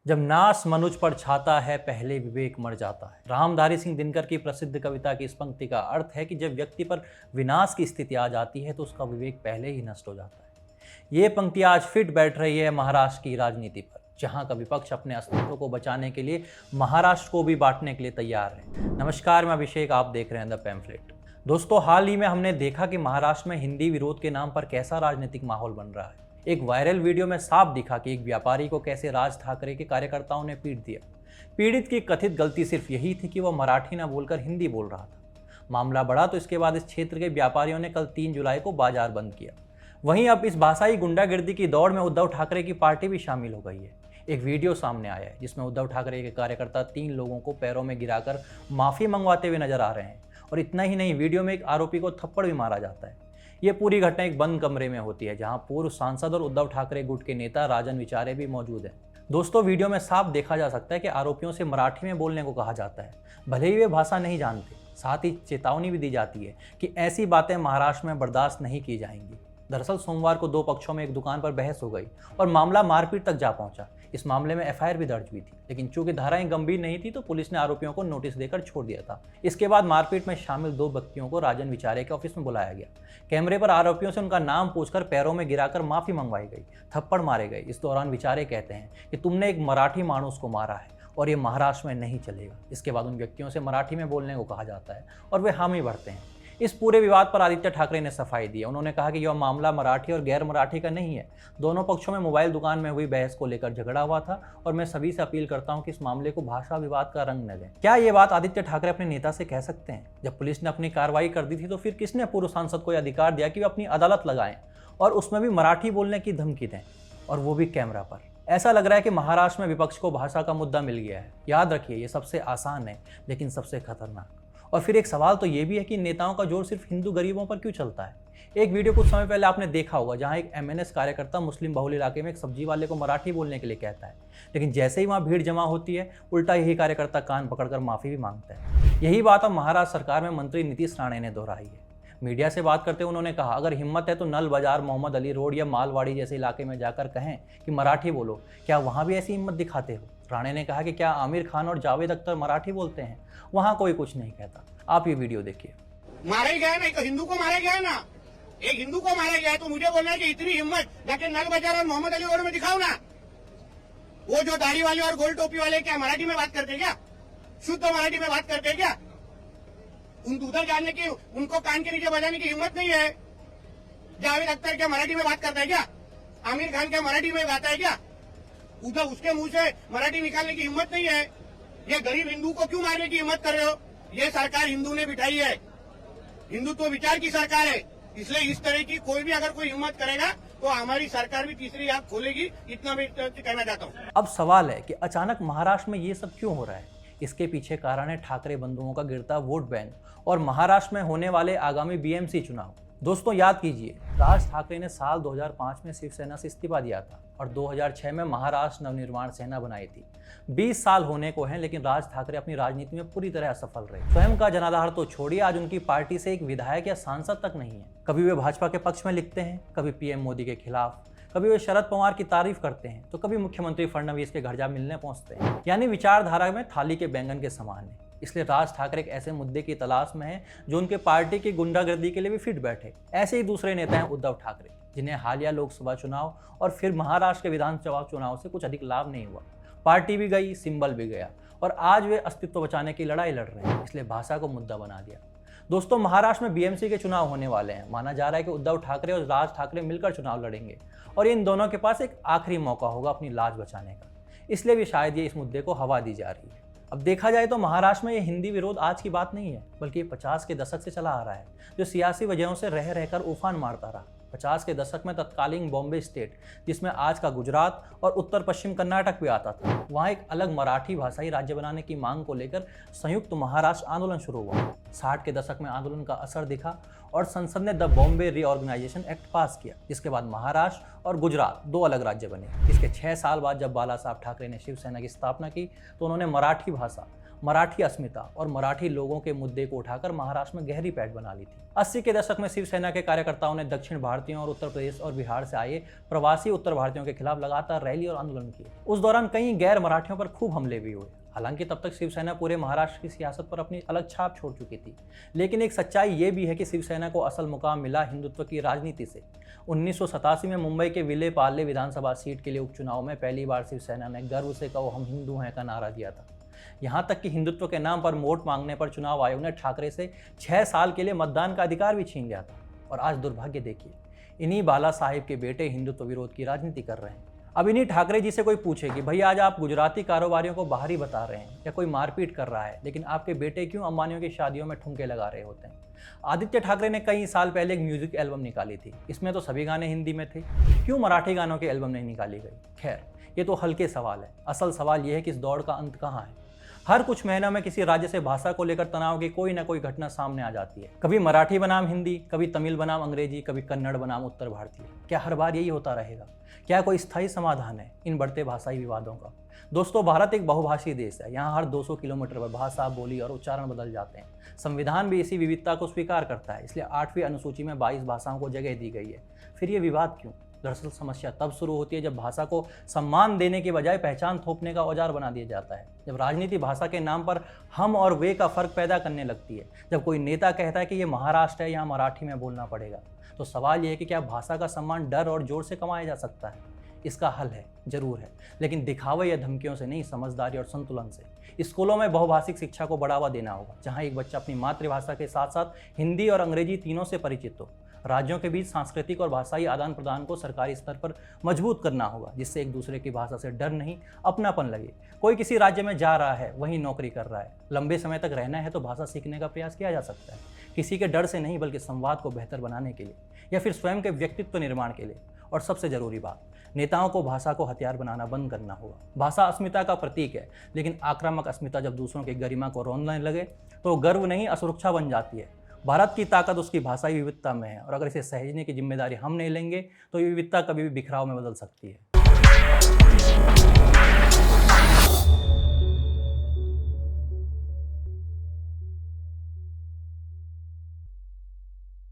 जब नाश मनुज पर छाता है पहले विवेक मर जाता है। रामधारी सिंह दिनकर की प्रसिद्ध कविता की इस पंक्ति का अर्थ है कि जब व्यक्ति पर विनाश की स्थिति आ जाती है तो उसका विवेक पहले ही नष्ट हो जाता है। ये पंक्ति आज फिट बैठ रही है महाराष्ट्र की राजनीति पर, जहां का विपक्ष अपने अस्तित्व को बचाने के लिए महाराष्ट्र को भी बांटने के लिए तैयार है। नमस्कार, मैं अभिषेक, आप देख रहे हैं द पैम्फलेट। दोस्तों, हाल ही में हमने देखा कि महाराष्ट्र में हिंदी विरोध के नाम पर कैसा राजनीतिक माहौल बन रहा है। एक वायरल वीडियो में साफ दिखा कि एक व्यापारी को कैसे राज ठाकरे के कार्यकर्ताओं ने पीट दिया। पीड़ित की कथित गलती सिर्फ यही थी कि वह मराठी न बोलकर हिंदी बोल रहा था। मामला बढ़ा तो इसके बाद इस क्षेत्र के व्यापारियों ने कल 3 जुलाई को बाजार बंद किया। वहीं अब इस भाषाई गुंडागिर्दी की दौड़ में उद्धव ठाकरे की पार्टी भी शामिल हो गई है। एक वीडियो सामने आया है जिसमें उद्धव ठाकरे के कार्यकर्ता 3 लोगों को पैरों में गिराकर माफी मंगवाते हुए नजर आ रहे हैं। और इतना ही नहीं, वीडियो में एक आरोपी को थप्पड़ भी मारा जाता है। ये पूरी घटना एक बंद कमरे में होती है, जहां पूर्व सांसद और उद्धव ठाकरे गुट के नेता राजन विचारे भी मौजूद हैं। दोस्तों, वीडियो में साफ देखा जा सकता है कि आरोपियों से मराठी में बोलने को कहा जाता है, भले ही वे भाषा नहीं जानते। साथ ही चेतावनी भी दी जाती है कि ऐसी बातें महाराष्ट्र में बर्दाश्त नहीं की जाएंगी। दरअसल सोमवार को 2 पक्षों में एक दुकान पर बहस हो गई और मामला मारपीट तक जा पहुंचा। इस मामले में एफआईआर भी दर्ज हुई थी, लेकिन चूंकि धाराएं गंभीर नहीं थी तो पुलिस ने आरोपियों को नोटिस देकर छोड़ दिया था। इसके बाद मारपीट में शामिल 2 व्यक्तियों को राजन विचारे के ऑफिस में बुलाया गया। कैमरे पर आरोपियों से उनका नाम पूछकर पैरों में गिराकर माफी मंगवाई गई, थप्पड़ मारे गए। इस दौरान विचारे कहते हैं कि तुमने एक मराठी मानुस को मारा है और ये महाराष्ट्र में नहीं चलेगा। इसके बाद उन व्यक्तियों से मराठी में बोलने को कहा जाता है और वे हामी भरते हैं। इस पूरे विवाद पर आदित्य ठाकरे ने सफाई दी। उन्होंने कहा कि यह मामला मराठी और गैर मराठी का नहीं है। दोनों पक्षों में मोबाइल दुकान में हुई बहस को लेकर झगड़ा हुआ था और मैं सभी से अपील करता हूं कि इस मामले को भाषा विवाद का रंग न दें। क्या ये बात आदित्य ठाकरे अपने नेता से कह सकते हैं? जब पुलिस ने अपनी कार्रवाई कर दी थी तो फिर किसने पूर्व सांसद को यह अधिकार दिया कि वे अपनी अदालत लगाएं और उसमें भी मराठी बोलने की धमकी दें, और वो भी कैमरा पर? ऐसा लग रहा है कि महाराष्ट्र में विपक्ष को भाषा का मुद्दा मिल गया है। याद रखिए, ये सबसे आसान है लेकिन सबसे खतरनाक। और फिर एक सवाल तो ये भी है कि नेताओं का जोर सिर्फ हिंदू गरीबों पर क्यों चलता है। एक वीडियो कुछ समय पहले आपने देखा होगा, जहां एक एमएनएस कार्यकर्ता मुस्लिम बहुल इलाके में एक सब्जी वाले को मराठी बोलने के लिए कहता है, लेकिन जैसे ही वहां भीड़ जमा होती है उल्टा यही कार्यकर्ता कान पकड़कर माफी भी मांगता है। यही बात अब महाराष्ट्र सरकार में मंत्री नीतीश राणे ने दोहराई है। मीडिया से बात करते हुए उन्होंने कहा, अगर हिम्मत है तो नल बाजार, मोहम्मद अली रोड या मालवाड़ी जैसे इलाके में जाकर कहें कि मराठी बोलो। क्या वहां भी ऐसी हिम्मत दिखाते हो? राणे ने कहा कि क्या आमिर खान और जावेद अख्तर मराठी बोलते हैं? वहां कोई कुछ नहीं कहता। आप ये वीडियो देखिए। मारा गया ना, एक हिंदू को मारा गया ना, एक हिंदू को मारा गया, तो मुझे बोलना है कि इतनी हिम्मत जाके नल बाजार और मोहम्मद अली रोड में दिखाओ ना। वो जो दाढ़ी वाले और गोल टोपी वाले क्या मराठी में बात करते क्या? शुद्ध मराठी में बात करते क्या? उधर जाने की, उनको कान के नीचे बजाने की हिम्मत नहीं है। जावेद अख्तर क्या मराठी में बात करता है क्या? आमिर खान क्या मराठी में गाता है क्या? उधर उसके मुंह से मराठी निकालने की हिम्मत नहीं है। ये गरीब हिंदू को क्यों मारने की हिम्मत कर रहे हो? ये सरकार हिंदू ने बिठाई है, हिंदुत्व विचार की सरकार है, इसलिए इस तरह की कोई भी अगर कोई हिम्मत करेगा तो हमारी सरकार भी तीसरी आंख खोलेगी। इतना मैं कहना चाहता हूँ। अब सवाल है कि अचानक महाराष्ट्र में ये सब क्यों हो रहा है? इसके पीछे कारण है ठाकरे बंधुओं का गिरता वोट बैंक और महाराष्ट्र में होने वाले आगामी बीएमसी चुनाव। दोस्तों, याद कीजिए, राज ठाकरे ने साल 2005 में शिवसेना से इस्तीफा दिया था और 2006 में महाराष्ट्र नवनिर्माण सेना बनाई थी। 20 साल होने को हैं, लेकिन राज ठाकरे अपनी राजनीति में पूरी तरह असफल रहे। स्वयं का जनाधार तो छोड़िए, आज उनकी पार्टी से एक विधायक या सांसद तक नहीं है। कभी वे भाजपा के पक्ष में लिखते हैं, कभी पीएम मोदी के खिलाफ, कभी वे शरद पवार की तारीफ करते हैं, तो कभी मुख्यमंत्री फडणवीस के घर जा मिलने पहुंचते हैं। यानी विचारधारा में थाली के बैंगन के समान है। इसलिए राज ठाकरे एक ऐसे मुद्दे की तलाश में है जो उनके पार्टी की गुंडागर्दी के लिए भी फिट बैठे। ऐसे ही दूसरे नेता हैं उद्धव ठाकरे, जिन्हें हालिया लोकसभा चुनाव और फिर महाराष्ट्र के विधानसभा चुनाव से कुछ अधिक लाभ नहीं हुआ। पार्टी भी गई, सिंबल भी गया, और आज वे अस्तित्व बचाने की लड़ाई लड़ रहे हैं, इसलिए भाषा को मुद्दा बना दिया। दोस्तों, महाराष्ट्र में बीएमसी के चुनाव होने वाले हैं। माना जा रहा है कि उद्धव ठाकरे और राज ठाकरे मिलकर चुनाव लड़ेंगे और इन दोनों के पास एक आखिरी मौका होगा अपनी लाज बचाने का। इसलिए भी शायद ये इस मुद्दे को हवा दी जा रही है। अब देखा जाए तो महाराष्ट्र में ये हिंदी विरोध आज की बात नहीं है, बल्कि ये 50 के दशक से चला आ रहा है, जो सियासी वजहों से रह रहकर उफान मारता रहा। 50 के दशक में तत्कालीन बॉम्बे स्टेट, जिसमें आज का गुजरात और उत्तर पश्चिम कर्नाटक भी आता था, वहाँ एक अलग मराठी भाषाई राज्य बनाने की मांग को लेकर संयुक्त महाराष्ट्र आंदोलन शुरू हुआ। 60 के दशक में आंदोलन का असर दिखा और संसद ने the Bombay reorganisation act pass किया, जिसके बाद महाराष्ट्र और गुजरात 2 अलग राज्य बने। इसके 6 साल बाद जब बाला साहब ठाकरे ने शिवसेना की स्थापना की तो उन्होंने मराठी भाषा मराठी अस्मिता और मराठी लोगों के मुद्दे को उठाकर महाराष्ट्र में गहरी पैठ बना ली थी। 80 के दशक में शिवसेना के कार्यकर्ताओं ने दक्षिण भारतीयों और उत्तर प्रदेश और बिहार से आए प्रवासी उत्तर भारतीयों के खिलाफ लगातार रैली और आंदोलन किए। उस दौरान कई गैर मराठियों पर खूब हमले भी हुए। हालांकि तब तक शिवसेना पूरे महाराष्ट्र की सियासत पर अपनी अलग छाप छोड़ चुकी थी, लेकिन एक सच्चाई ये भी है कि शिवसेना को असल मुकाम मिला हिंदुत्व की राजनीति से। 1987 में मुंबई के विले पार्ले विधानसभा सीट के लिए उपचुनाव में पहली बार शिवसेना ने गर्व से कहो हम हिंदू हैं का नारा दिया था। यहाँ तक कि हिंदुत्व के नाम पर वोट मांगने पर चुनाव आयोग ने ठाकरे से 6 साल के लिए मतदान का अधिकार भी छीन लिया था। और आज दुर्भाग्य देखिए, इन्हीं बाला साहिब के बेटे हिंदुत्व विरोध की राजनीति कर रहे हैं। अब इन्हीं ठाकरे जी से कोई पूछे कि भैया आज आप गुजराती कारोबारियों को बाहरी बता रहे हैं या कोई मारपीट कर रहा है, लेकिन आपके बेटे क्यों अंबानियों की शादियों में ठुमके लगा रहे होते हैं। आदित्य ठाकरे ने कई साल पहले एक म्यूजिक एल्बम निकाली थी, इसमें तो सभी गाने हिंदी में थे, क्यों मराठी गानों की एल्बम नहीं निकाली गई। खैर, ये तो हल्के सवाल है। असल सवाल ये है कि इस दौड़ का अंत कहाँ है। हर कुछ महीनों में किसी राज्य से भाषा को लेकर तनाव की कोई ना कोई घटना सामने आ जाती है। कभी मराठी बनाम हिंदी, कभी तमिल बनाम अंग्रेजी, कभी कन्नड़ बनाम उत्तर भारतीय। क्या हर बार यही होता रहेगा? क्या कोई स्थायी समाधान है इन बढ़ते भाषाई विवादों का? दोस्तों, भारत एक बहुभाषी देश है। यहाँ हर 200 किलोमीटर पर भाषा, बोली और उच्चारण बदल जाते हैं। संविधान भी इसी विविधता को स्वीकार करता है, इसलिए 8वीं अनुसूची में 22 भाषाओं को जगह दी गई है। फिर ये विवाद क्यों? दरअसल समस्या तब शुरू होती है जब भाषा को सम्मान देने के बजाय पहचान थोपने का औजार बना दिया जाता है। जब राजनीति भाषा के नाम पर हम और वे का फर्क पैदा करने लगती है। जब कोई नेता कहता है कि ये महाराष्ट्र है, यहाँ मराठी में बोलना पड़ेगा, तो सवाल ये है कि क्या भाषा का सम्मान डर और जोर से कमाया जा सकता है? इसका हल है, जरूर है, लेकिन दिखावे या धमकियों से नहीं, समझदारी और संतुलन से। स्कूलों में बहुभाषिक शिक्षा को बढ़ावा देना होगा, जहाँ एक बच्चा अपनी मातृभाषा के साथ साथ हिंदी और अंग्रेजी तीनों से परिचित हो। राज्यों के बीच सांस्कृतिक और भाषाई आदान प्रदान को सरकारी स्तर पर मजबूत करना होगा, जिससे एक दूसरे की भाषा से डर नहीं, अपनापन लगे। कोई किसी राज्य में जा रहा है, वहीं नौकरी कर रहा है, लंबे समय तक रहना है तो भाषा सीखने का प्रयास किया जा सकता है। किसी के डर से नहीं, बल्कि संवाद को बेहतर बनाने के लिए या फिर स्वयं के व्यक्तित्व निर्माण के लिए। और सबसे जरूरी बात, नेताओं को भाषा को हथियार बनाना बंद करना होगा। भाषा अस्मिता का प्रतीक है, लेकिन आक्रामक अस्मिता जब दूसरों की गरिमा को रौंदने लगे तो गर्व नहीं, असुरक्षा बन जाती है। भारत की ताकत उसकी भाषाई विविधता में है, और अगर इसे सहेजने की जिम्मेदारी हम नहीं लेंगे तो ये विविधता कभी भी बिखराव में बदल सकती है।